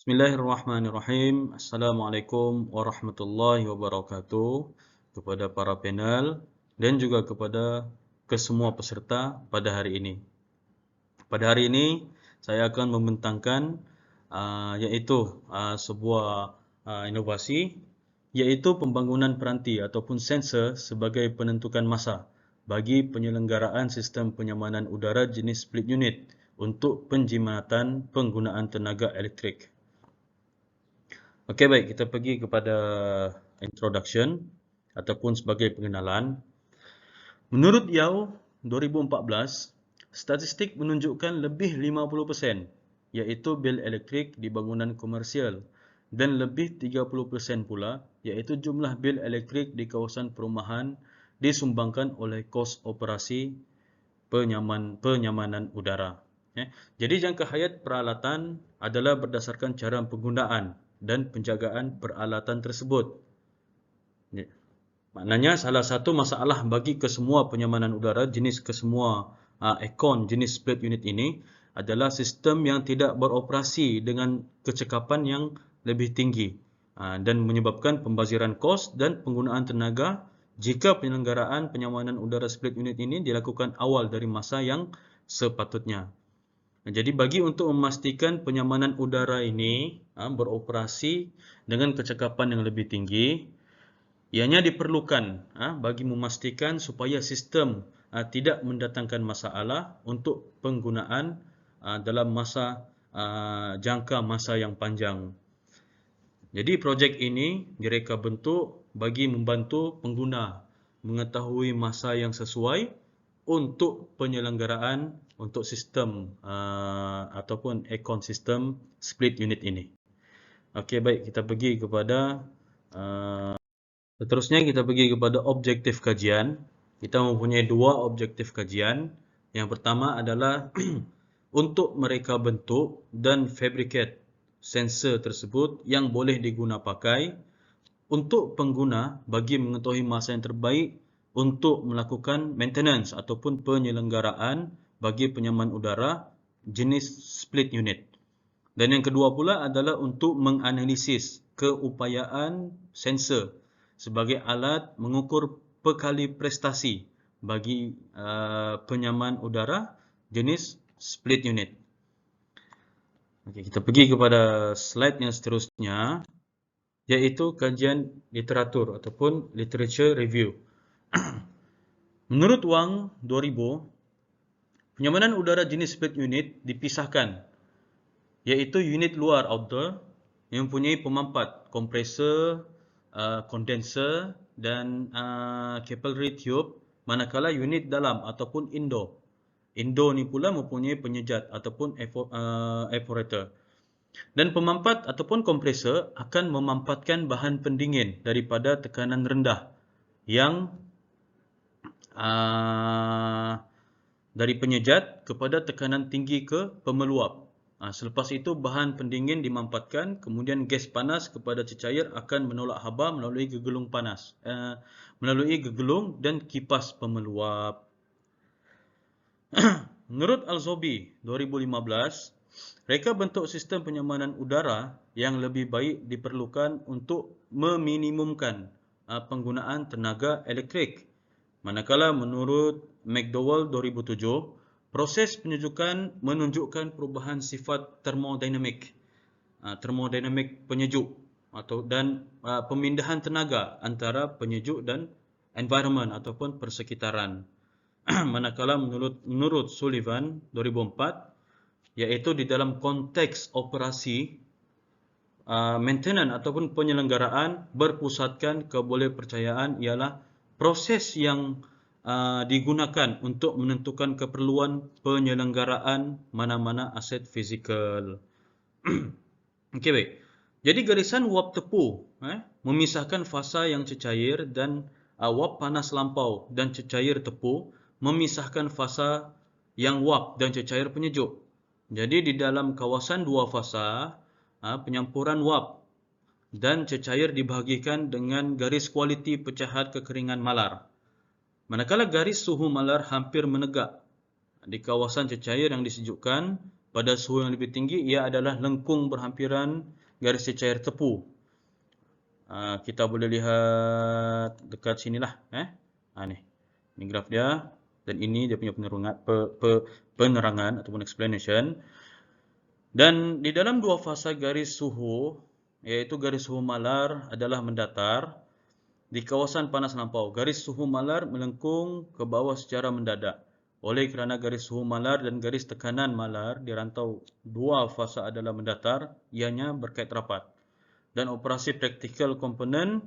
Bismillahirrahmanirrahim. Assalamualaikum warahmatullahi wabarakatuh kepada para panel dan juga kepada kesemua peserta pada hari ini. Pada hari ini saya akan membentangkan yaitu sebuah inovasi yaitu pembangunan peranti ataupun sensor sebagai penentukan masa bagi penyelenggaraan sistem penyamanan udara jenis split unit untuk penjimatan penggunaan tenaga elektrik. Okey, baik, kita pergi kepada introduction ataupun sebagai pengenalan. Menurut Yao 2014, statistik menunjukkan lebih 50% iaitu bil elektrik di bangunan komersial dan lebih 30% pula iaitu jumlah bil elektrik di kawasan perumahan disumbangkan oleh kos operasi penyamanan udara. Jadi jangka hayat peralatan adalah berdasarkan cara penggunaan dan penjagaan peralatan tersebut. Maknanya salah satu masalah bagi kesemua penyamanan udara jenis kesemua aircon jenis split unit ini adalah sistem yang tidak beroperasi dengan kecekapan yang lebih tinggi dan menyebabkan pembaziran kos dan penggunaan tenaga jika penyelenggaraan penyamanan udara split unit ini dilakukan awal dari masa yang sepatutnya. Jadi bagi untuk memastikan penyamanan udara ini beroperasi dengan kecekapan yang lebih tinggi, ianya diperlukan bagi memastikan supaya sistem tidak mendatangkan masalah untuk penggunaan dalam masa jangka masa yang panjang. Jadi projek ini direka bentuk bagi membantu pengguna mengetahui masa yang sesuai untuk penyelenggaraan untuk sistem ataupun aircon sistem split unit ini. Okey, baik, kita pergi kepada seterusnya kita pergi kepada objektif kajian. Kita mempunyai dua objektif kajian. Yang pertama adalah untuk mereka bentuk dan fabricate sensor tersebut yang boleh diguna pakai untuk pengguna bagi mengetahui masa yang terbaik untuk melakukan maintenance ataupun penyelenggaraan bagi penyaman udara jenis split unit. Dan yang kedua pula adalah untuk menganalisis keupayaan sensor sebagai alat mengukur perkali prestasi bagi penyaman udara jenis split unit. Okey, kita pergi kepada slide yang seterusnya iaitu kajian literatur ataupun literature review. Menurut Wang 2000, penyamanan udara jenis split unit dipisahkan iaitu unit luar outdoor yang mempunyai pemampat, kompresor, condenser dan capillary tube, manakala unit dalam ataupun indoor. Indoor ni pula mempunyai penyejat ataupun evaporator. Dan pemampat ataupun kompresor akan memampatkan bahan pendingin daripada tekanan rendah yang dari penyejat kepada tekanan tinggi ke pemeluap. Selepas itu bahan pendingin dimampatkan, kemudian gas panas kepada cecair akan menolak haba melalui gegelung panas, melalui gegelung dan kipas pemeluap. Menurut Al-Zobi 2015, reka bentuk sistem penyamanan udara yang lebih baik diperlukan untuk meminimumkan penggunaan tenaga elektrik. Manakala menurut McDowell 2007, proses penyejukan menunjukkan perubahan sifat termodinamik penyejuk dan pemindahan tenaga antara penyejuk dan environment ataupun persekitaran. Manakala menurut Sullivan 2004, iaitu di dalam konteks operasi maintenance ataupun penyelenggaraan berpusatkan kebolehpercayaan ialah proses yang digunakan untuk menentukan keperluan penyelenggaraan mana-mana aset fizikal. Okey, baik. Jadi garisan wap tepu memisahkan fasa yang cecair dan wap panas lampau dan cecair tepu memisahkan fasa yang wap dan cecair penyejuk. Jadi di dalam kawasan dua fasa, penyampuran wap dan cecair dibahagikan dengan garis kualiti pecahat kekeringan malar. Manakala garis suhu malar hampir menegak di kawasan cecair yang disejukkan pada suhu yang lebih tinggi, ia adalah lengkung berhampiran garis cecair tepu. Kita boleh lihat dekat sinilah. Ini graf dia, dan ini dia punya penerangan ataupun explanation. Dan di dalam dua fasa garis suhu, yaitu garis suhu malar adalah mendatar. Di kawasan panas lampau, garis suhu malar melengkung ke bawah secara mendadak. Oleh kerana garis suhu malar dan garis tekanan malar di rantau dua fasa adalah mendatar, ianya berkait rapat. Dan operasi praktikal komponen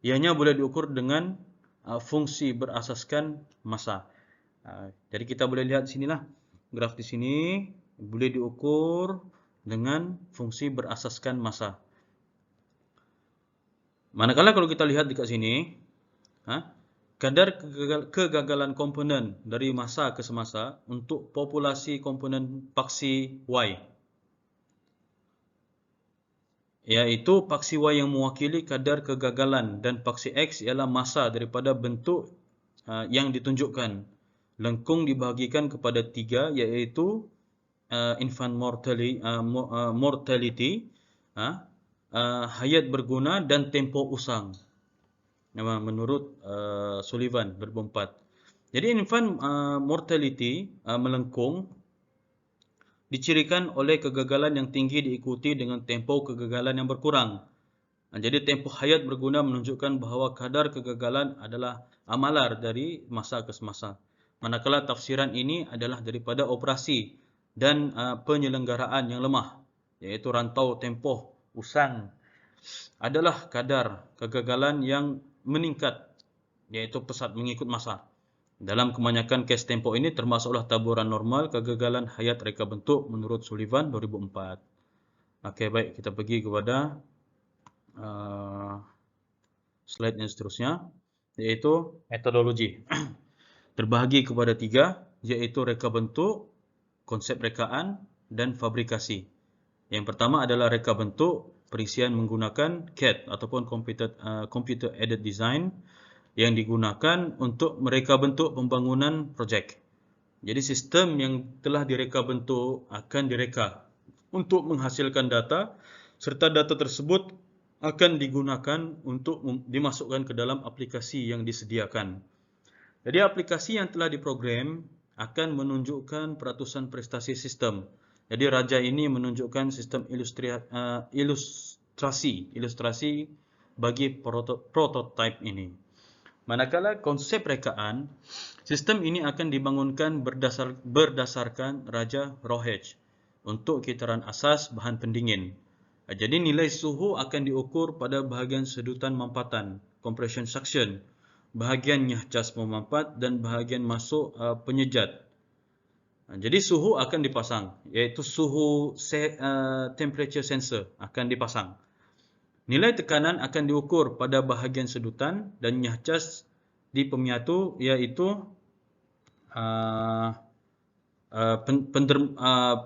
ianya boleh diukur dengan fungsi berasaskan masa. Jadi kita boleh lihat sinilah, graf di sini boleh diukur dengan fungsi berasaskan masa. Manakala kalau kita lihat dekat sini, kadar kegagalan komponen dari masa ke semasa untuk populasi komponen paksi Y, iaitu paksi Y yang mewakili kadar kegagalan, dan paksi X ialah masa daripada bentuk yang ditunjukkan. Lengkung dibahagikan kepada 3, iaitu infant mortality, hayat berguna dan tempoh usang, menurut Sullivan 2004. Jadi infant mortality melengkung dicirikan oleh kegagalan yang tinggi diikuti dengan tempoh kegagalan yang berkurang. Jadi tempoh hayat berguna menunjukkan bahawa kadar kegagalan adalah malar dari masa ke semasa. Manakala tafsiran ini adalah daripada operasi dan penyelenggaraan yang lemah, iaitu rantau tempoh usang adalah kadar kegagalan yang meningkat, iaitu pesat mengikut masa. Dalam kebanyakan kes tempoh ini termasuklah taburan normal kegagalan hayat reka bentuk menurut Sullivan 2004. Okey, baik, kita pergi kepada slide yang seterusnya, iaitu metodologi. Terbahagi kepada 3, iaitu reka bentuk, konsep rekaan, dan fabrikasi. Yang pertama adalah reka bentuk, perisian menggunakan CAD ataupun Computer Aided Design yang digunakan untuk mereka bentuk pembangunan projek. Jadi sistem yang telah direka bentuk akan direka untuk menghasilkan data, serta data tersebut akan digunakan untuk dimasukkan ke dalam aplikasi yang disediakan. Jadi aplikasi yang telah diprogram akan menunjukkan peratusan prestasi sistem. Jadi raja ini menunjukkan sistem ilustrasi bagi prototipe ini. Manakala konsep rekaan, sistem ini akan dibangunkan berdasarkan raja Rorschach untuk kitaran asas bahan pendingin. Jadi nilai suhu akan diukur pada bahagian sedutan mampatan, compression suction, bahagian nyahcas memampat, dan bahagian masuk penyejat. Jadi suhu akan dipasang, iaitu suhu temperature sensor akan dipasang. Nilai tekanan akan diukur pada bahagian sedutan dan nyahcas di pemiatu, iaitu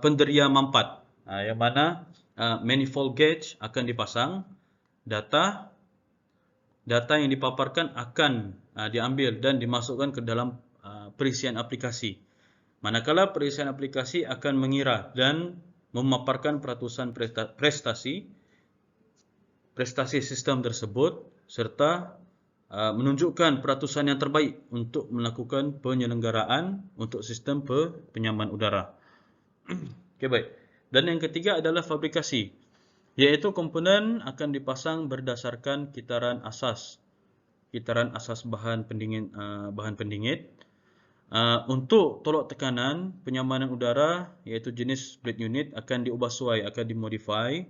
penderia mampat, yang mana manifold gauge akan dipasang. Data yang dipaparkan akan diambil dan dimasukkan ke dalam perisian aplikasi. Manakala perisian aplikasi akan mengira dan memaparkan peratusan prestasi sistem tersebut, serta menunjukkan peratusan yang terbaik untuk melakukan penyelenggaraan untuk sistem penyaman udara. Okey, baik. Dan yang ketiga adalah fabrikasi, iaitu komponen akan dipasang berdasarkan kitaran asas bahan pendingin. Untuk tolak tekanan penyamanan udara, iaitu jenis split unit, akan diubah suai, akan dimodify.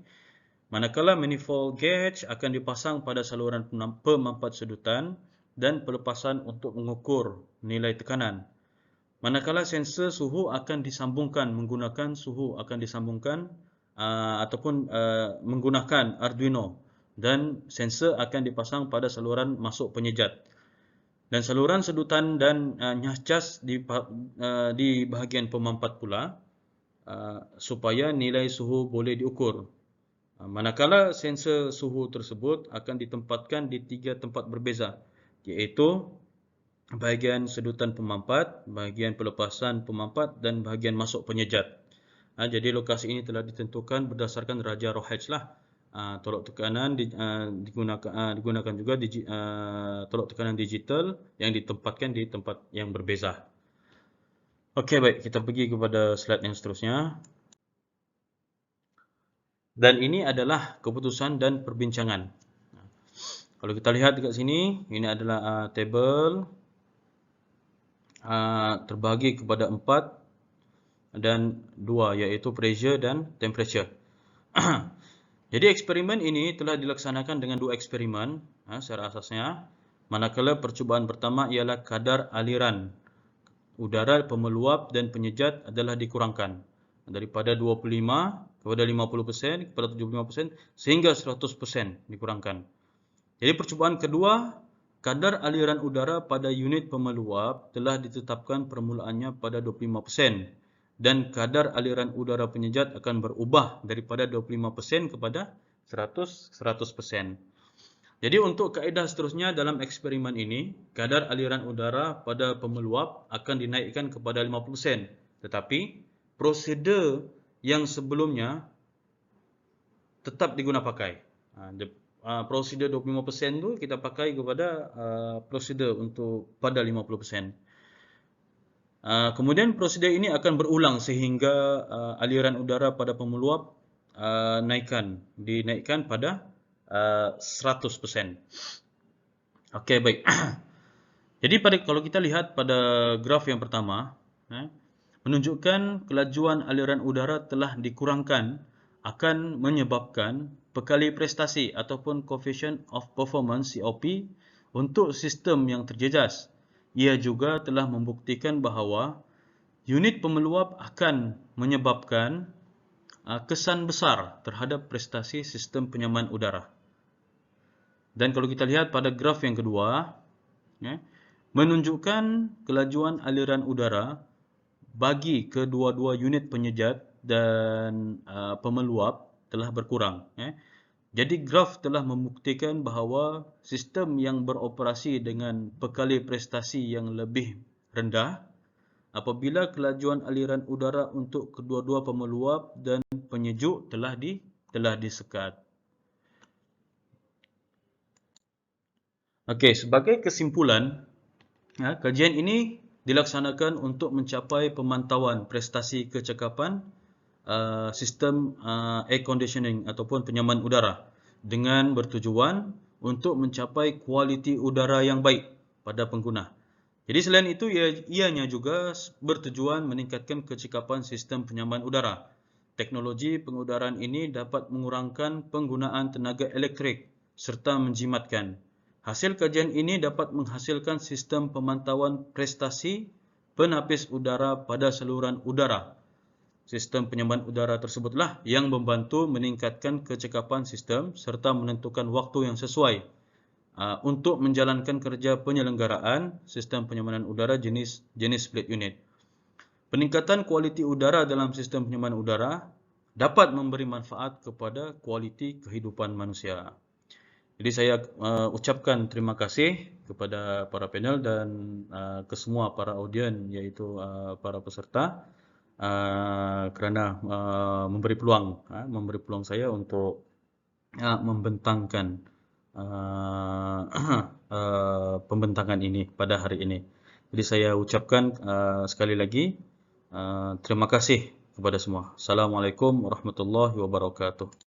Manakala manifold gauge akan dipasang pada saluran pemampat sedutan dan pelepasan untuk mengukur nilai tekanan. Manakala sensor suhu akan disambungkan menggunakan menggunakan Arduino, dan sensor akan dipasang pada saluran masuk penyejat. Dan saluran sedutan dan nyahcas di bahagian pemampat pula, supaya nilai suhu boleh diukur. Manakala sensor suhu tersebut akan ditempatkan di 3 tempat berbeza, iaitu bahagian sedutan pemampat, bahagian pelepasan pemampat, dan bahagian masuk penyejat. Jadi lokasi ini telah ditentukan berdasarkan Raja Rohaj lah. Tolok tekanan digunakan juga tolok tekanan digital yang ditempatkan di tempat yang berbeza. Okey, baik, kita pergi kepada slide yang seterusnya. Dan ini adalah keputusan dan perbincangan. Kalau kita lihat dekat sini, ini adalah table terbahagi kepada 4 dan 2, iaitu pressure dan temperature. Jadi eksperimen ini telah dilaksanakan dengan 2 eksperimen secara asasnya. Manakala percubaan pertama ialah kadar aliran udara pemeluap dan penyejat adalah dikurangkan daripada 25 kepada 50% kepada 75% sehingga 100% dikurangkan. Jadi percubaan kedua, kadar aliran udara pada unit pemeluap telah ditetapkan permulaannya pada 25%. Dan kadar aliran udara penyejat akan berubah daripada 25% kepada 100%. Jadi untuk kaedah seterusnya dalam eksperimen ini, kadar aliran udara pada pemeluap akan dinaikkan kepada 50%. Tetapi prosedur yang sebelumnya tetap digunakan pakai. Prosedur 25% tu kita pakai kepada prosedur untuk pada 50%. Kemudian prosedur ini akan berulang sehingga aliran udara pada pemeluap dinaikkan pada 100%. Okey, baik. Jadi kalau kita lihat pada graf yang pertama, menunjukkan kelajuan aliran udara telah dikurangkan akan menyebabkan pekali prestasi ataupun coefficient of performance COP untuk sistem yang terjejas. Ia juga telah membuktikan bahawa unit pemeluap akan menyebabkan kesan besar terhadap prestasi sistem penyamaan udara. Dan kalau kita lihat pada graf yang kedua, menunjukkan kelajuan aliran udara bagi kedua-dua unit penyejat dan pemeluap telah berkurang. Jadi graf telah membuktikan bahawa sistem yang beroperasi dengan pekali prestasi yang lebih rendah apabila kelajuan aliran udara untuk kedua-dua pemeluap dan penyejuk telah disekat. Okey, sebagai kesimpulan, kajian ini dilaksanakan untuk mencapai pemantauan prestasi kecekapan sistem air conditioning ataupun penyamaan udara dengan bertujuan untuk mencapai kualiti udara yang baik pada pengguna. Jadi selain itu, ianya juga bertujuan meningkatkan kecekapan sistem penyamaan udara. Teknologi pengudaraan ini dapat mengurangkan penggunaan tenaga elektrik serta menjimatkan. Hasil kajian ini dapat menghasilkan sistem pemantauan prestasi penapis udara pada saluran udara. Sistem penyamaan udara tersebutlah yang membantu meningkatkan kecekapan sistem serta menentukan waktu yang sesuai untuk menjalankan kerja penyelenggaraan sistem penyamanan udara jenis split unit. Peningkatan kualiti udara dalam sistem penyamaan udara dapat memberi manfaat kepada kualiti kehidupan manusia. Jadi saya ucapkan terima kasih kepada para panel dan kesemua para audien iaitu para peserta kerana memberi peluang saya untuk membentangkan pembentangan ini pada hari ini. Jadi saya ucapkan sekali lagi terima kasih kepada semua. Assalamualaikum warahmatullahi wabarakatuh.